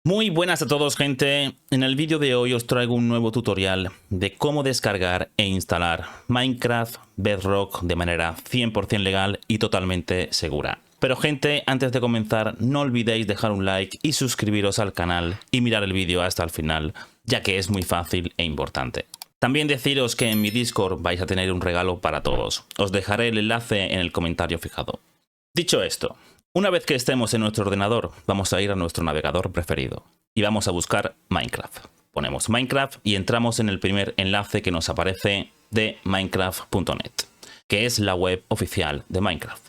Muy buenas a todos, gente. En el vídeo de hoy os traigo un nuevo tutorial de cómo descargar e instalar Minecraft Bedrock de manera 100% legal y totalmente segura. Pero gente, antes de comenzar, no olvidéis dejar un like y suscribiros al canal y mirar el vídeo hasta el final, ya que es muy fácil e importante. También deciros que en mi Discord vais a tener un regalo para todos. Os dejaré el enlace en el comentario fijado. Dicho esto, una vez que estemos en nuestro ordenador, vamos a ir a nuestro navegador preferido y vamos a buscar Minecraft. Ponemos Minecraft y entramos en el primer enlace que nos aparece de minecraft.net, que es la web oficial de Minecraft.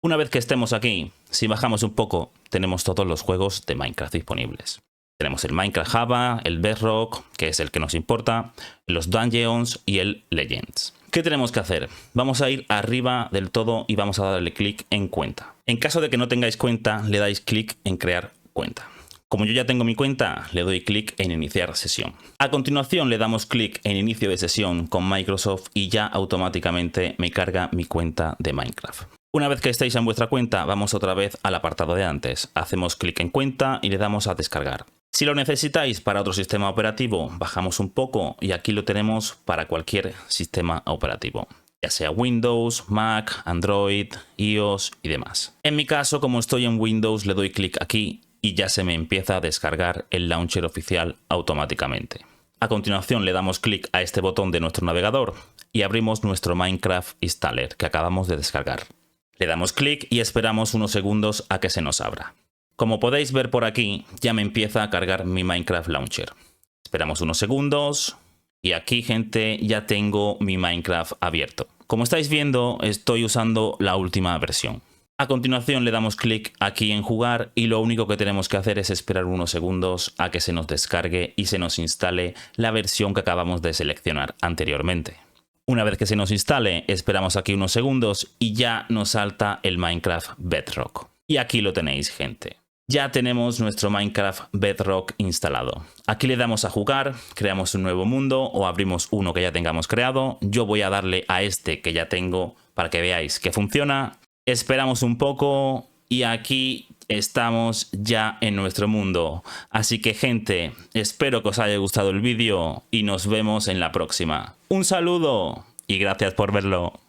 Una vez que estemos aquí, si bajamos un poco, tenemos todos los juegos de Minecraft disponibles. Tenemos el Minecraft Java, el Bedrock, que es el que nos importa, los Dungeons y el Legends. ¿Qué tenemos que hacer? Vamos a ir arriba del todo y vamos a darle clic en cuenta. En caso de que no tengáis cuenta, le dais clic en crear cuenta. Como yo ya tengo mi cuenta, le doy clic en iniciar sesión. A continuación le damos clic en inicio de sesión con Microsoft y ya automáticamente me carga mi cuenta de Minecraft. Una vez que estéis en vuestra cuenta, vamos otra vez al apartado de antes. Hacemos clic en cuenta y le damos a descargar. Si lo necesitáis para otro sistema operativo, bajamos un poco y aquí lo tenemos para cualquier sistema operativo, ya sea Windows, Mac, Android, iOS y demás. En mi caso, como estoy en Windows, le doy clic aquí y ya se me empieza a descargar el launcher oficial automáticamente. A continuación le damos clic a este botón de nuestro navegador y abrimos nuestro Minecraft Installer que acabamos de descargar. Le damos clic y esperamos unos segundos a que se nos abra. Como podéis ver por aquí, ya me empieza a cargar mi Minecraft Launcher. Esperamos unos segundos y aquí, gente, ya tengo mi Minecraft abierto. Como estáis viendo, estoy usando la última versión. A continuación le damos clic aquí en jugar y lo único que tenemos que hacer es esperar unos segundos a que se nos descargue y se nos instale la versión que acabamos de seleccionar anteriormente. Una vez que se nos instale, esperamos aquí unos segundos y ya nos salta el Minecraft Bedrock. Y aquí lo tenéis, gente. Ya tenemos nuestro Minecraft Bedrock instalado. Aquí le damos a jugar, creamos un nuevo mundo o abrimos uno que ya tengamos creado. Yo voy a darle a este que ya tengo para que veáis que funciona. Esperamos un poco y aquí estamos ya en nuestro mundo. Así que, gente, espero que os haya gustado el vídeo y nos vemos en la próxima. Un saludo y gracias por verlo.